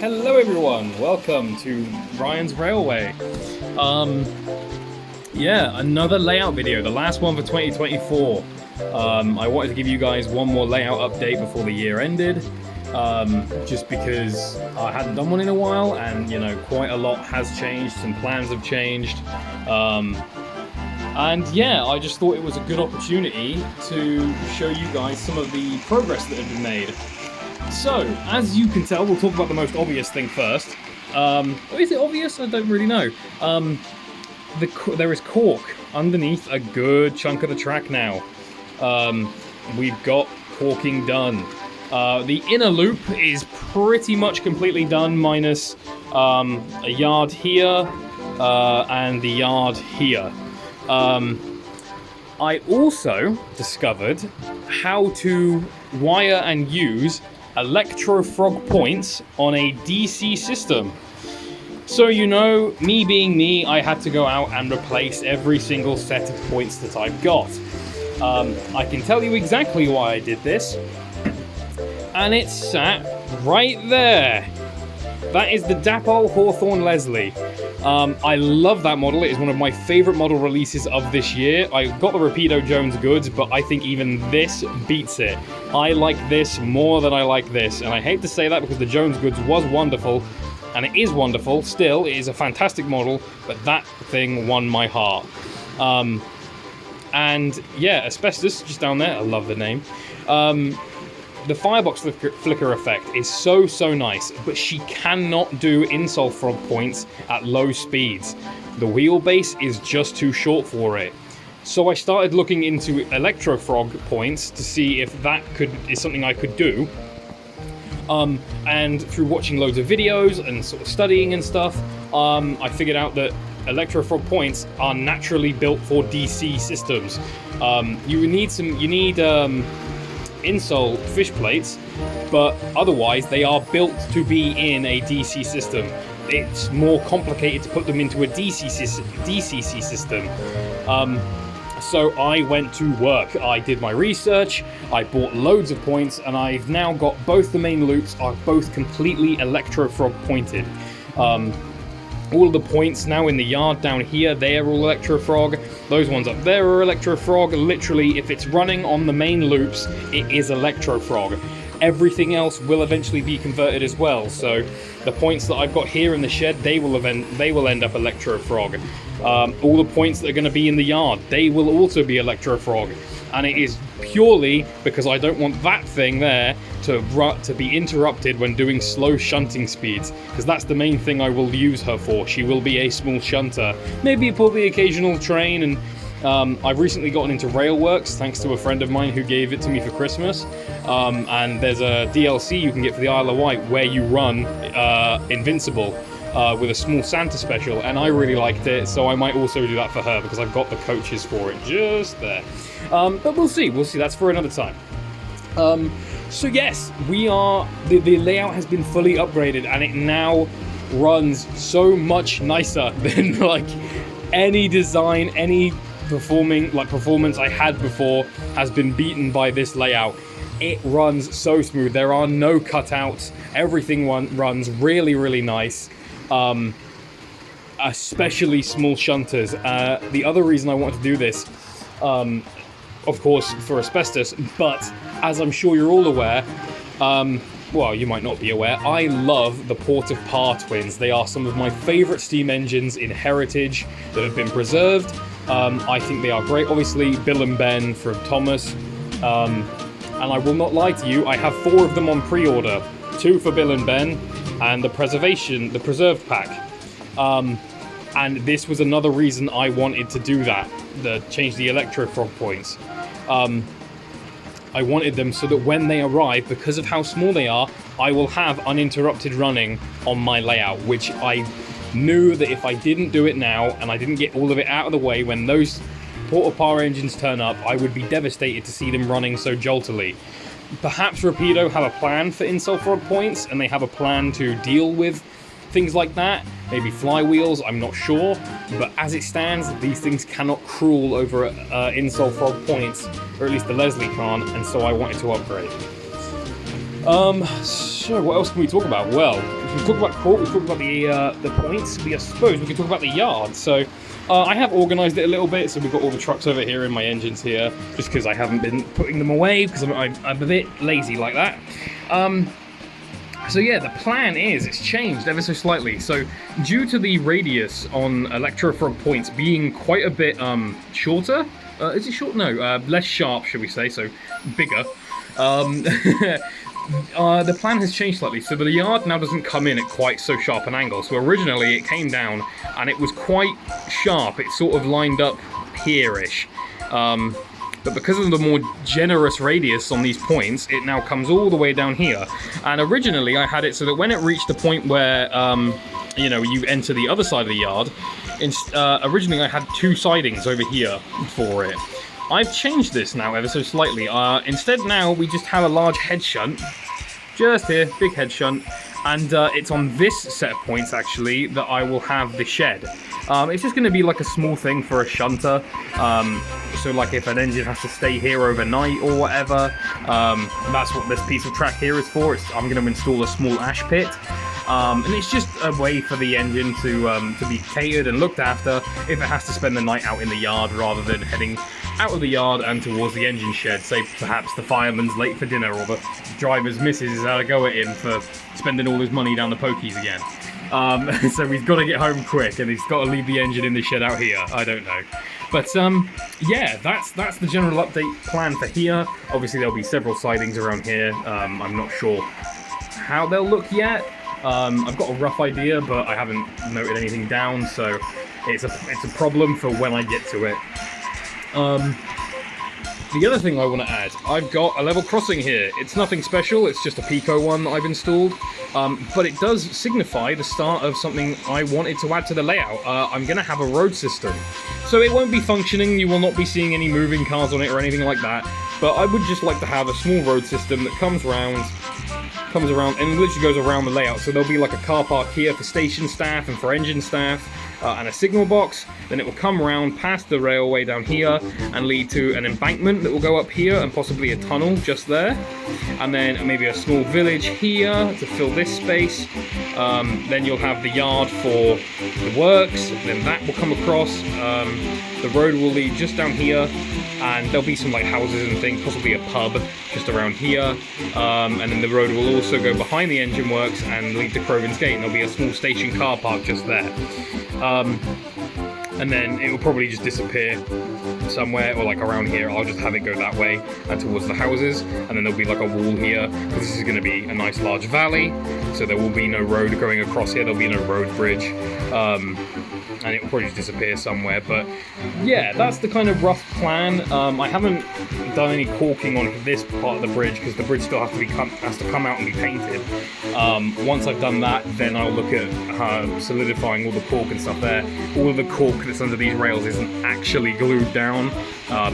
Hello everyone, welcome to Ryan's Railway. Yeah, another layout video, the last one for 2024. I wanted to give you guys one more layout update before the year ended, just because I hadn't done one in a while, and you know, quite a lot has changed, some plans have changed. And yeah, I just thought it was a good opportunity to show you guys some of the progress that had been made. So, as you can tell, we'll talk about the most obvious thing first. Is it obvious? I don't really know. There is cork underneath a good chunk of the track now. We've got corking done. The inner loop is pretty much completely done, minus a yard here and the yard here. I also discovered how to wire and use electro-frog points on a DC system. So, you know, me being me, I had to go out and replace every single set of points that I've got. I can tell you exactly why I did this, and it's sat right there. That is the Dapol Hawthorne Leslie. I love that model. It is one of my favorite model releases of this year. I got the Rapido Jones goods, but I think even this beats it. I like this more than I like this, and I hate to say that because the Jones goods was wonderful, and it is wonderful still. It is a fantastic model, but that thing won my heart. And yeah, Asbestos, just down there. I love the name. The firebox flicker effect is so nice, but she cannot do insole frog points at low speeds. The wheelbase is just too short for it. So I started looking into electro frog points to see if that is something I could do. And through watching loads of videos and sort of studying and stuff, I figured out that electro frog points are naturally built for DC systems. You need insole fish plates, but otherwise they are built to be in a DC system. It's more complicated to put them into a DCC system. So I went to work. I did my research, I bought loads of points, and I've now got both the main loops are both completely electro-frog pointed. All of the points now in the yard down here, they are all electro-frog. Those ones up there are electro-frog. Literally, if it's running on the main loops, it is electro-frog. Everything else will eventually be converted as well. So the points that I've got here in the shed, they will end up electro-frog. All the points that are going to be in the yard, they will also be electro-frog. And it is purely because I don't want that thing there to be interrupted when doing slow shunting speeds, because that's the main thing I will use her for. She will be a small shunter. Maybe pull the occasional train, and I've recently gotten into Railworks thanks to a friend of mine who gave it to me for Christmas. And there's a DLC you can get for the Isle of Wight where you run Invincible with a small Santa special, and I really liked it, so I might also do that for her because I've got the coaches for it just there. But we'll see, that's for another time. So yes, the layout has been fully upgraded, and it now runs so much nicer than like any design, any performance I had before has been beaten by this layout. It runs so smooth, there are no cutouts, everything runs really nice. Especially small shunters. The other reason I want to do this, of course, for Asbestos, but as I'm sure you're all aware, well, you might not be aware, I love the Port of Par twins. They are some of my favourite steam engines in heritage that have been preserved. I think they are great. Obviously, Bill and Ben from Thomas. And I will not lie to you, I have 4 of them on pre-order. 2 for Bill and Ben, and the preserved pack. And this was another reason I wanted to do that, change the electro-frog points. I wanted them so that when they arrive, because of how small they are, I will have uninterrupted running on my layout, which I knew that if I didn't do it now, and I didn't get all of it out of the way when those Port of Par engines turn up, I would be devastated to see them running so joltily. Perhaps Rapido have a plan for insole frog points, and they have a plan to deal with things like that. Maybe flywheels, I'm not sure. But as it stands, these things cannot crawl over insole frog points, or at least the Leslie can't, and so I wanted to upgrade. So what else can we talk about? Well, we talked about cork, we talked about the points. I suppose we can talk about the yard. So I have organised it a little bit. So we've got all the trucks over here and my engines here, just because I haven't been putting them away because I'm a bit lazy like that. So yeah, the plan is, it's changed ever so slightly. So due to the radius on electrofrog points being quite a bit shorter, is it short? No, less sharp, should we say, so bigger. The plan has changed slightly, so the yard now doesn't come in at quite so sharp an angle. So originally it came down and it was quite sharp, it sort of lined up here-ish. But because of the more generous radius on these points, it now comes all the way down here. And originally I had it so that when it reached the point where, you know, you enter the other side of the yard, originally I had 2 sidings over here for it. I've changed this now ever so slightly. Instead now we just have a large head shunt, just here, big head shunt, and it's on this set of points actually that I will have the shed. It's just going to be like a small thing for a shunter, so like if an engine has to stay here overnight or whatever, that's what this piece of track here is for. I'm going to install a small ash pit. And it's just a way for the engine to be catered and looked after if it has to spend the night out in the yard rather than heading out of the yard and towards the engine shed. Say perhaps the fireman's late for dinner or the driver's missus is out to go at him for spending all his money down the pokies again. So he's got to get home quick and he's got to leave the engine in the shed out here. I don't know. But yeah, that's the general update plan for here. Obviously there'll be several sidings around here. I'm not sure how they'll look yet. I've got a rough idea, but I haven't noted anything down, so it's a problem for when I get to it. The other thing I want to add, I've got a level crossing here. It's nothing special, it's just a Pico one that I've installed, but it does signify the start of something I wanted to add to the layout. I'm going to have a road system. So it won't be functioning, you will not be seeing any moving cars on it or anything like that, but I would just like to have a small road system that comes around and literally goes around the layout. So there'll be like a car park here for station staff and for engine staff, and a signal box. Then it will come around past the railway down here and lead to an embankment that will go up here and possibly a tunnel just there, and then maybe a small village here to fill this space. Then you'll have the yard for the works, then that will come across. The road will lead just down here, and there'll be some like houses and things, possibly a pub just around here, and then the road will also go behind the engine works and lead to Croven's Gate, and there'll be a small station car park just there. And then it will probably just disappear somewhere, or like around here. I'll just have it go that way and towards the houses, and then there'll be like a wall here, because this is going to be a nice large valley, so there will be no road going across here, there'll be no road bridge, and it will probably just disappear somewhere. But yeah, that's the kind of rough plan. I haven't done any caulking on this part of the bridge, because the bridge still has to come out and be painted. Once I've done that, then I'll look at solidifying all the caulk and stuff there. All of the caulk that's under these rails isn't actually glued down.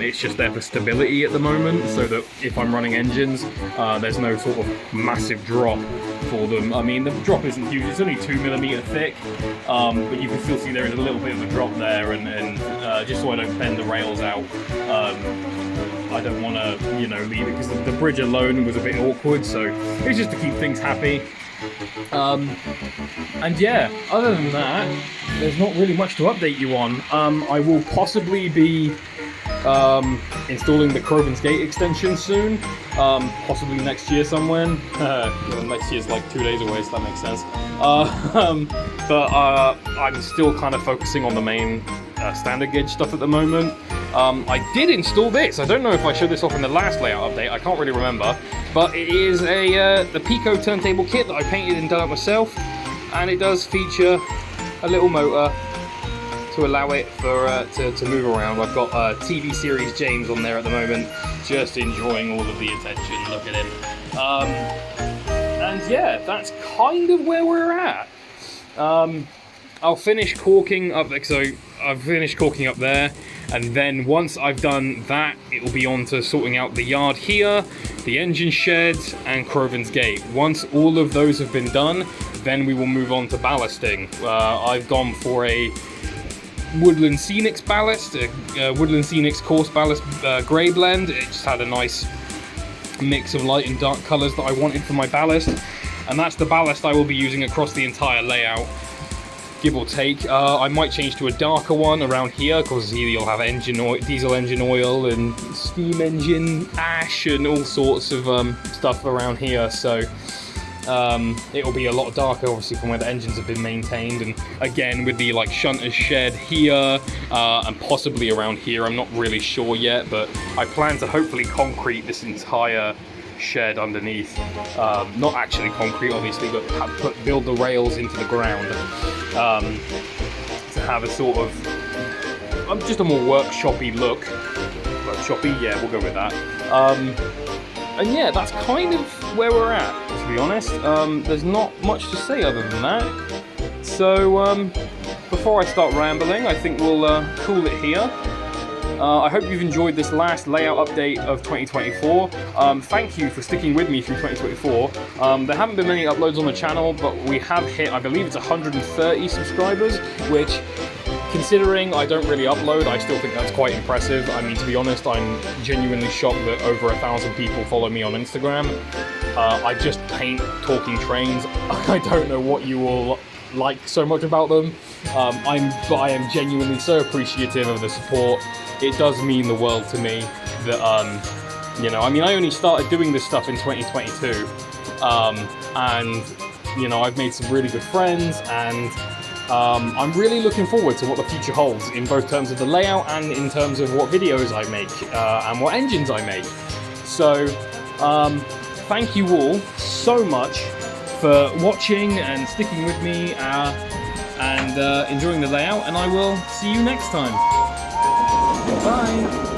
It's just there for stability at the moment, so that if I'm running engines, there's no sort of massive drop for them. I mean, the drop isn't huge, it's only 2mm thick, but you can still see there is a little bit of a drop there, and just so I don't bend the rails out, I don't want to, you know, leave it, because the bridge alone was a bit awkward, so it's just to keep things happy. And yeah, other than that, there's not really much to update you on. I will possibly be installing the Croven's Gate extension soon, possibly next year somewhere. Well, next year's like 2 days away, so that makes sense. But I'm still kind of focusing on the main standard gauge stuff at the moment. I did install this. I don't know if I showed this off in the last layout update. I can't really remember, but it is the Pico turntable kit that I painted and done up myself, and it does feature a little motor to allow it for to move around. I've got TV series James on there at the moment, just enjoying all of the attention. Look at him. And yeah, that's kind of where we're at. I'll finish caulking up there, so I've finished caulking up there, and then once I've done that, it will be on to sorting out the yard here, the engine shed, and Croven's Gate. Once all of those have been done, then we will move on to ballasting. I've gone for a Woodland Scenics ballast, Woodland Scenics coarse ballast grey blend. It just had a nice mix of light and dark colours that I wanted for my ballast. and that's the ballast I will be using across the entire layout, give or take. I might change to a darker one around here, because here you'll have engine oil, diesel engine oil and steam engine ash and all sorts of stuff around here, so it'll be a lot darker obviously from where the engines have been maintained. And again, with the like shunter's shed here and possibly around here, I'm not really sure yet, but I plan to hopefully concrete this entire shed underneath. Not actually concrete obviously, but build the rails into the ground to have a sort of just a more workshoppy look. Workshoppy, yeah, we'll go with that. And yeah, that's kind of where we're at, to be honest. There's not much to say other than that. So before I start rambling, I think we'll call it here. I hope you've enjoyed this last layout update of 2024. Thank you for sticking with me through 2024. There haven't been many uploads on the channel, but we have hit, I believe it's 130 subscribers, which, considering I don't really upload, I still think that's quite impressive. I mean, to be honest, I'm genuinely shocked that over 1,000 people follow me on Instagram. I just paint talking trains. I don't know what you all like so much about them, but I am genuinely so appreciative of the support. It does mean the world to me that, you know, I mean, I only started doing this stuff in 2022, and, you know, I've made some really good friends, and I'm really looking forward to what the future holds in both terms of the layout and in terms of what videos I make and what engines I make. So, thank you all so much for watching and sticking with me and enjoying the layout, and I will see you next time. Bye!